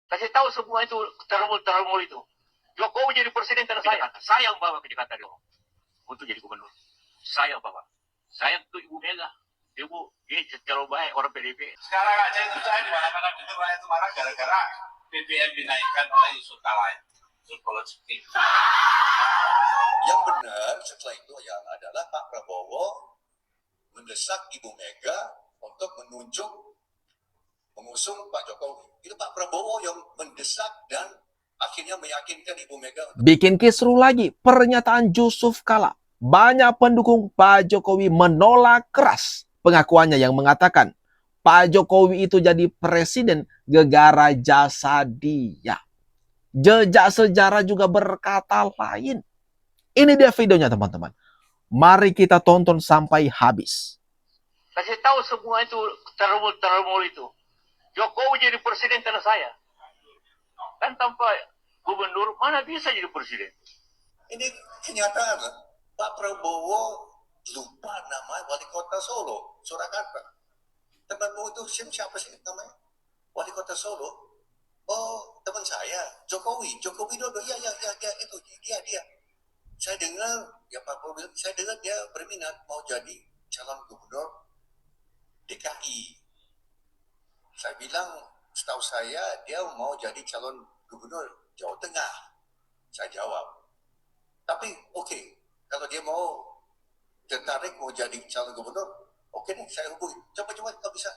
Kasih tahu semua itu termul itu. Jokowi jadi presiden karena saya yang bawa ke Jakarta untuk jadi gubernur. Saya bawa. Saya tuh Ibu Mega. Ibu, ini kalau baik orang PDIP. Sekarang aja itu saya di mana-mana itu rakyat marah gara-gara BBM dinaikkan oleh Yusuf Kala. Yang benar setelah itu yang adalah Pak Prabowo mendesak Ibu Mega untuk menunjuk mengusung Pak Jokowi. Itu Pak Prabowo yang mendesak dan akhirnya meyakinkan Ibu Mega untuk bikin kisruh lagi pernyataan Yusuf Kala. Banyak pendukung Pak Jokowi menolak keras pengakuannya yang mengatakan Pak Jokowi itu jadi presiden gara-gara jasa dia. Jejak sejarah juga berkata lain. Ini dia videonya teman-teman. Mari kita tonton sampai habis. Kasih tahu semua itu termul itu. Jokowi jadi presiden karena saya. Kan tanpa gubernur mana bisa jadi presiden? ini kenyataan. Pak Prabowo lupa nama wali kota Solo, Surakarta. Temanmu itu siapa sih namanya? Wali kota Solo. Oh, teman saya, Jokowi Dodo. Ya, itu dia. Saya dengar, ya Pak Prabowo, saya dengar dia berminat mau jadi calon gubernur DKI. Saya bilang, setahu saya dia mau jadi calon gubernur Jawa Tengah. Saya jawab. Tapi oke, kalau dia mau tertarik mau jadi calon gubernur, oke deh, saya hubungi. Coba kalau bisa.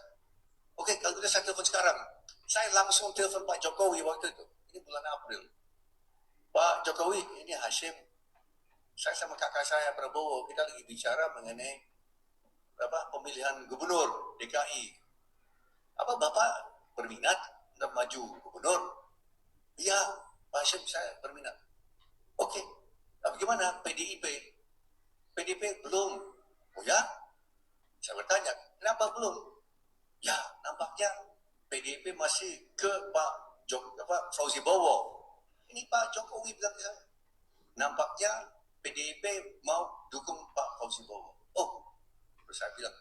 Oke, kalau kita saya telepon sekarang. Saya langsung telepon Pak Jokowi waktu itu. Ini bulan April. Pak Jokowi, ini Hashim. Saya sama kakak saya Prabowo, kita lagi bicara mengenai pemilihan gubernur DKI. Apa Bapak berminat untuk maju gubernur? Iya, Pak Hashim, saya berminat. Oke, tapi gimana PDIP? PDIP belum. Oh ya? Saya bertanya, kenapa belum? Ya, nampaknya PDIP masih ke Pak Fauzi Bowo. Ini Pak Jokowi bilang ke saya. Nampaknya PDIP mau dukung Pak Fauzi Bowo. Oh, terus saya bilang,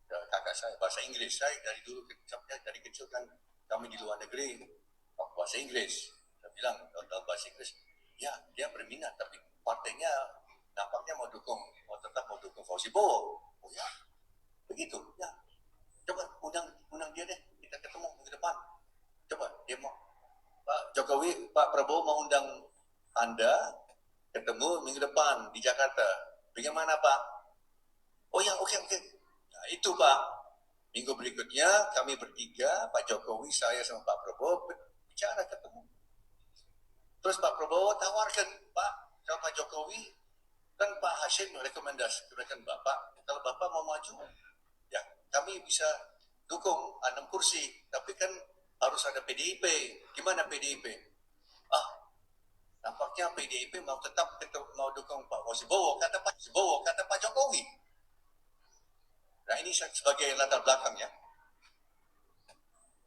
kakak saya bahasa Inggris. Saya dari dulu dari kecil kan kami di luar negeri bahasa Inggris. Saya bilang dalam bahasa Inggris, ya dia berminat tapi partainya nampaknya tetap mau dukung Fauzi Bowo. Oh ya, begitu. Ya, coba undang dia deh, kita ketemu minggu depan. Coba dia mau Pak Jokowi, Pak Prabowo mau undang Anda ketemu minggu depan di Jakarta. Bagaimana Pak? Oh ya, oke. Nah itu Pak. Minggu berikutnya kami bertiga, Pak Jokowi, saya sama Pak Prabowo bicara ketemu. Terus Pak Prabowo tawarkan, Pak, sama Pak Jokowi, kan Pak Hashim rekomendasikan Bapak, kalau Bapak mau maju, ya kami bisa dukung 6 kursi, tapi kan harus ada PDIP. Gimana PDIP? Nampaknya PDIP mau dukung Pak Fauzi Bowo, kata Pak Jokowi. Nah ini sebagai latar belakangnya.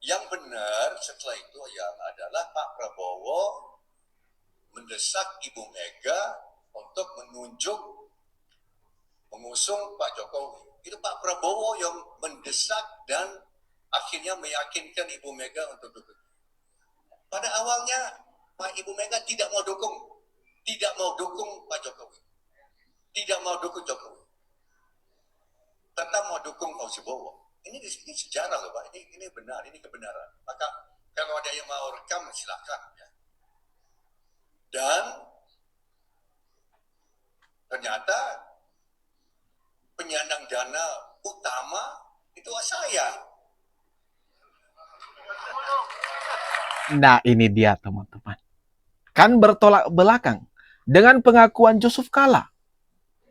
Yang benar setelah itu yang adalah Pak Prabowo mendesak Ibu Mega untuk mengusung Pak Jokowi. Itu Pak Prabowo yang mendesak dan akhirnya meyakinkan Ibu Mega untuk dukung. Pada awalnya Pak Ibu Mega tidak mau dukung Pak Jokowi. Tidak mau dukung Jokowi. Tetap mau dukung Fauzi Bowo. Ini sejarah loh Pak, ini benar, ini kebenaran. Maka kalau ada yang mau rekam silakan ya. Dan ternyata penyandang dana utama itu saya. Nah ini dia teman-teman. Kan bertolak belakang dengan pengakuan Yusuf Kala.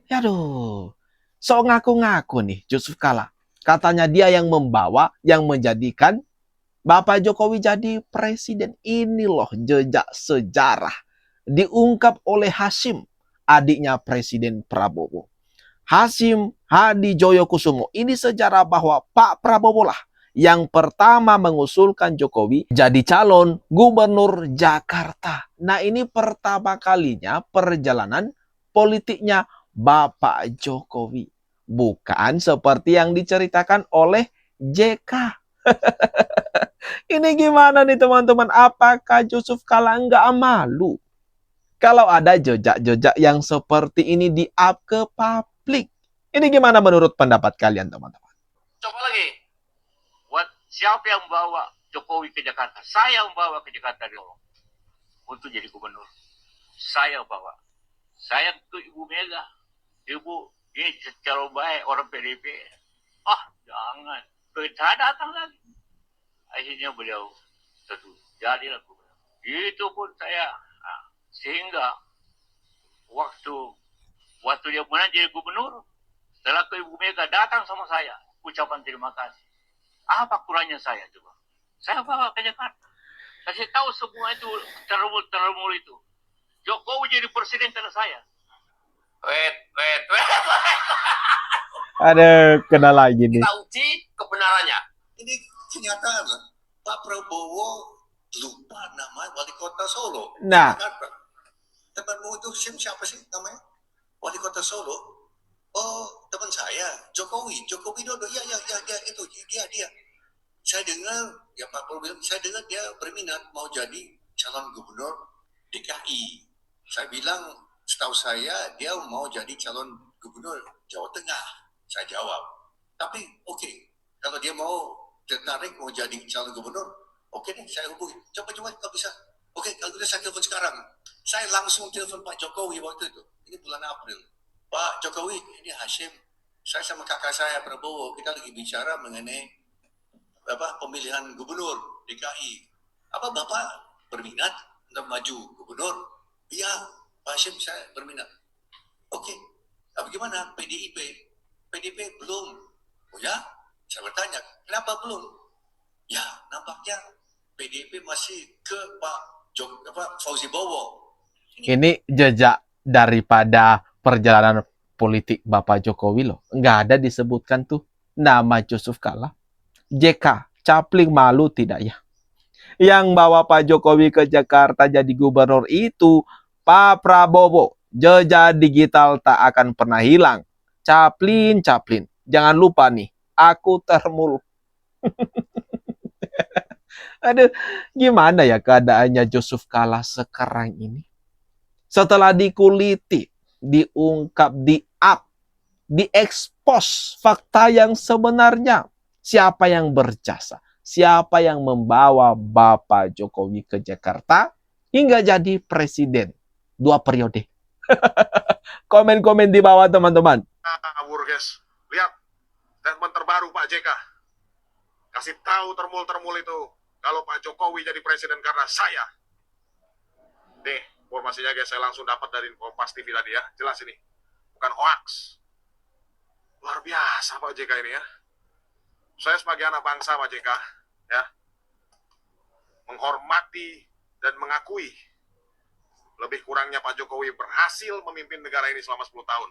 Yaduh, so ngaku-ngaku nih Yusuf Kala. Katanya dia yang membawa, yang menjadikan Bapak Jokowi jadi presiden. Ini loh jejak sejarah. Diungkap oleh Hashim, adiknya Presiden Prabowo. Hashim Hadi Joyokusumo. Ini sejarah bahwa Pak Prabowo lah yang pertama mengusulkan Jokowi jadi calon gubernur Jakarta. Nah ini pertama kalinya perjalanan politiknya Bapak Jokowi. Bukan seperti yang diceritakan oleh JK. Ini gimana nih teman-teman? Apakah Yusuf Kala nggak malu? Kalau ada jejak-jejak yang seperti ini di-up ke publik. Ini gimana menurut pendapat kalian teman-teman? Coba lagi. Siapa yang bawa Jokowi ke Jakarta? Saya yang bawa ke Jakarta dulu untuk jadi gubernur. Saya bawa. Saya ke Ibu Mega. Ibu, ini secara baik orang PDP. Jangan. Saya datang lagi. Akhirnya beliau setuju. Jadilah gubernur. Itu pun saya. Sehingga waktu dia menang jadi gubernur, setelah ke Ibu Mega datang sama saya, ucapan terima kasih. Apa kurangnya saya coba? Saya bawa ke Jakarta. Kasih tahu semua itu terumul itu. Jokowi jadi presiden karena saya. Wait. Ada kena lagi nih. Kita uji kebenarannya. Ini kenyataan. Pak Prabowo lupa nama wali kota Solo. Nah. Jakarta. Temanmu itu siapa sih namanya? Wali kota Solo. Oh, teman saya, Jokowi Dodo. Ya, itu dia. Saya dengar, ya Pak Prabowo bilang, saya dengar dia berminat mau jadi calon gubernur DKI. Saya bilang, setahu saya dia mau jadi calon gubernur Jawa Tengah. Saya jawab. Tapi oke, kalau dia mau tertarik mau jadi calon gubernur, oke deh, saya hubungi. Coba kalau bisa. Oke, kalau bisa saya telepon sekarang. Saya langsung telepon Pak Jokowi waktu itu. Ini bulan April. Pak Jokowi, ini Hashim. Saya sama kakak saya Prabowo, kita lagi bicara mengenai pemilihan gubernur DKI. Apa Bapak berminat untuk maju gubernur? Iya, Pak Hashim saya berminat. Oke, tapi gimana PDIP? PDIP belum. Oh ya? Saya bertanya, kenapa belum? Ya, nampaknya PDIP masih ke Pak Fauzi Bowo. Ini jejak daripada perjalanan politik Bapak Jokowi loh. Nggak ada disebutkan tuh nama Yusuf Kala. JK, Capling malu tidak ya? Yang bawa Pak Jokowi ke Jakarta jadi gubernur itu Pak Prabowo. Jejak digital tak akan pernah hilang. Caplin. Jangan lupa nih, aku termul. Aduh, gimana ya keadaannya Yusuf Kala sekarang ini? Setelah dikuliti, diungkap, di-up, diekspos fakta yang sebenarnya. Siapa yang berjasa? Siapa yang membawa Bapak Jokowi ke Jakarta hingga jadi presiden 2 periode? Komen-komen di bawah teman-teman. Burges, lihat statement terbaru Pak JK. Kasih tahu termul itu kalau Pak Jokowi jadi presiden karena saya. Nih, informasinya guys, saya langsung dapat dari Kompas TV tadi ya. Jelas ini. Bukan hoax. Luar biasa Pak JK ini ya. Saya sebagai anak bangsa Pak JK ya, menghormati dan mengakui lebih kurangnya Pak Jokowi berhasil memimpin negara ini selama 10 tahun.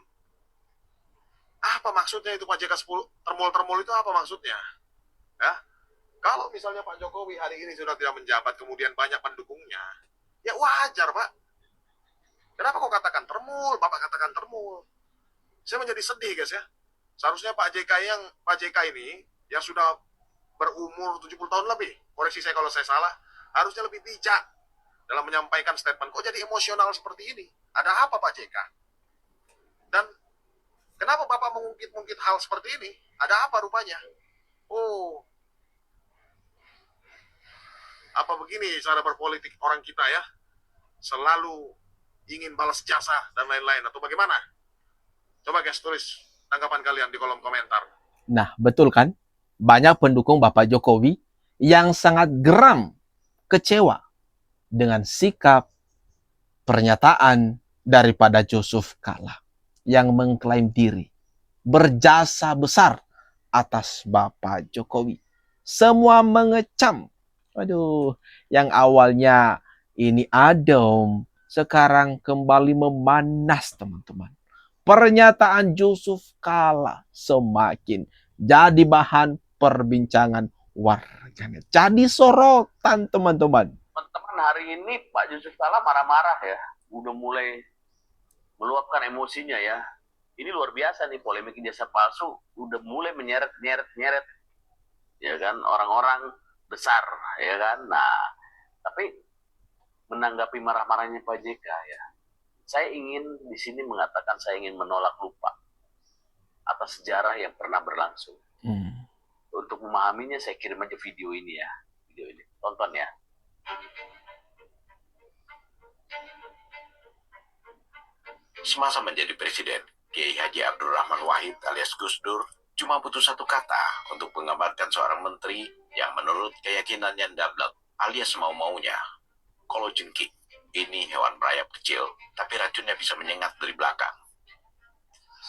Apa maksudnya itu Pak JK 10 termul itu apa maksudnya? Ya. Kalau misalnya Pak Jokowi hari ini sudah tidak menjabat, kemudian banyak pendukungnya, ya wajar Pak. Kenapa kok katakan termul? Bapak katakan termul. Saya menjadi sedih guys ya. Seharusnya Pak JK ini yang sudah berumur 70 tahun lebih, koreksi saya kalau saya salah, harusnya lebih bijak dalam menyampaikan statement. Kok jadi emosional seperti ini? Ada apa Pak JK? Dan kenapa Bapak mengungkit-ungkit hal seperti ini? Ada apa rupanya? Oh, apa begini cara berpolitik orang kita ya? Selalu ingin balas jasa dan lain-lain atau bagaimana? Coba guys tulis tanggapan kalian di kolom komentar. Nah, betul kan? Banyak pendukung Bapak Jokowi yang sangat geram, kecewa dengan sikap, pernyataan daripada Yusuf Kala yang mengklaim diri berjasa besar atas Bapak Jokowi. Semua mengecam. Aduh, yang awalnya ini adem, sekarang kembali memanas teman-teman. Pernyataan Yusuf Kala semakin jadi bahan perbincangan warganet. Jadi sorotan teman-teman. Teman-teman, hari ini Pak Yusuf Kala marah-marah ya. Udah mulai meluapkan emosinya ya. Ini luar biasa nih, polemik ijazah palsu. Udah mulai menyeret. Ya kan, orang-orang besar, ya kan? Nah, tapi menanggapi marah-marahnya Pak JK ya, saya ingin di sini mengatakan saya ingin menolak lupa atas sejarah yang pernah berlangsung. Untuk memahaminya saya kirim aja video ini ya, tonton ya. Semasa menjadi presiden, Kiai Haji Abdul Rahman Wahid alias Gus Dur cuma butuh satu kata untuk menggambarkan seorang menteri yang menurut keyakinannya ndablek alias mau-maunya. Kalau jengking, ini hewan merayap kecil, tapi racunnya bisa menyengat dari belakang.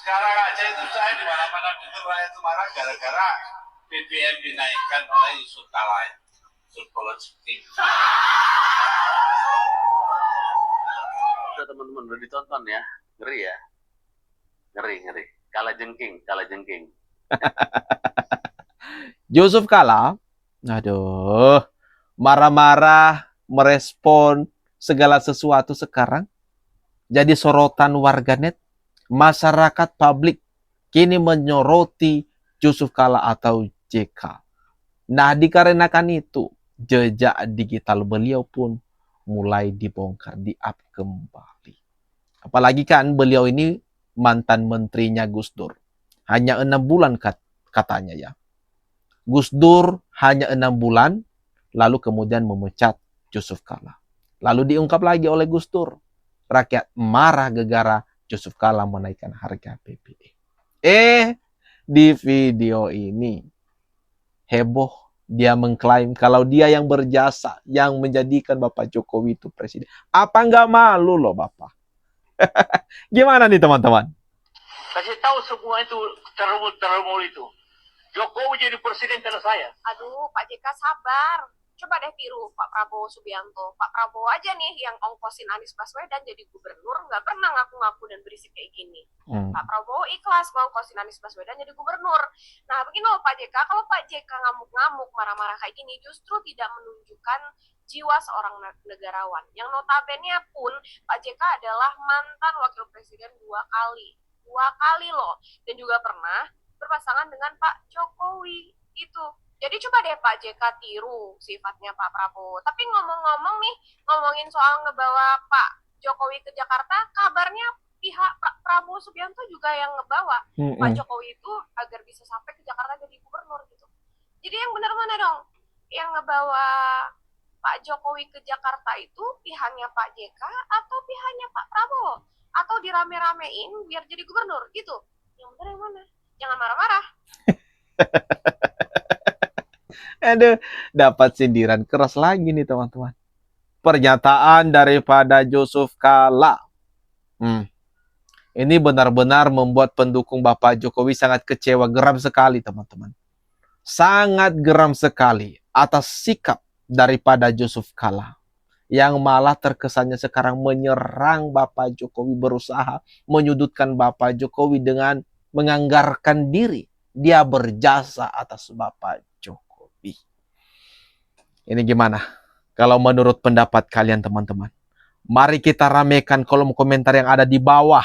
Sekarang aja itu saya di mana-mana dengar rakyat itu marah gara-gara BBM dinaikkan oleh Yusuf Kala. Yusuf Kala jengking. Udah teman-teman, udah ditonton ya. Ngeri ya. Ngeri. Kala jengking. Yusuf Kala, aduh, marah-marah, merespon segala sesuatu sekarang jadi sorotan warganet, masyarakat publik kini menyoroti Yusuf Kala atau JK. Nah, dikarenakan itu jejak digital beliau pun mulai dibongkar, di-up kembali. Apalagi kan beliau ini mantan menterinya Gus Dur. Hanya 6 bulan katanya ya. Gus Dur hanya 6 bulan, lalu kemudian memecat Yusuf Kala. Lalu diungkap lagi oleh Gus Dur. Rakyat marah gegara Yusuf Kala menaikkan harga BBM. Di video ini heboh. Dia mengklaim kalau dia yang berjasa, yang menjadikan Bapak Jokowi itu presiden. Apa nggak malu loh Bapak? Gimana nih teman-teman? Kasih tahu semua itu terumul itu. Jokowi jadi presiden karena saya. Aduh, Pak JK sabar. Coba deh tiru Pak Prabowo Subianto. Pak Prabowo aja nih yang ongkosin Anies Baswedan jadi gubernur, nggak pernah ngaku-ngaku dan berisik kayak gini. Pak Prabowo ikhlas ngongkosin Anies Baswedan jadi gubernur. Nah, begini loh Pak JK, kalau Pak JK ngamuk-ngamuk, marah-marah kayak gini, justru tidak menunjukkan jiwa seorang negarawan. Yang notabene pun Pak JK adalah mantan wakil presiden 2 kali. 2 kali loh. Dan juga pernah berpasangan dengan Pak Jokowi itu. Jadi coba deh Pak JK tiru sifatnya Pak Prabowo. Tapi ngomong-ngomong nih, ngomongin soal ngebawa Pak Jokowi ke Jakarta, kabarnya pihak Prabowo Subianto juga yang ngebawa Pak Jokowi itu agar bisa sampai ke Jakarta jadi gubernur gitu. Jadi yang benar mana dong? Yang ngebawa Pak Jokowi ke Jakarta itu pihaknya Pak JK atau pihaknya Pak Prabowo? Atau dirame-ramein biar jadi gubernur gitu? Yang benar yang mana? Jangan marah-marah. Aduh, dapat sindiran keras lagi nih teman-teman. Pernyataan daripada Yusuf Kala. Ini benar-benar membuat pendukung Bapak Jokowi sangat kecewa, geram sekali teman-teman. Sangat geram sekali atas sikap daripada Yusuf Kala. Yang malah terkesannya sekarang menyerang Bapak Jokowi, berusaha menyudutkan Bapak Jokowi dengan menganggarkan diri. Dia berjasa atas Bapak Jokowi. Ini gimana? Kalau menurut pendapat kalian teman-teman? Mari kita ramekan kolom komentar yang ada di bawah.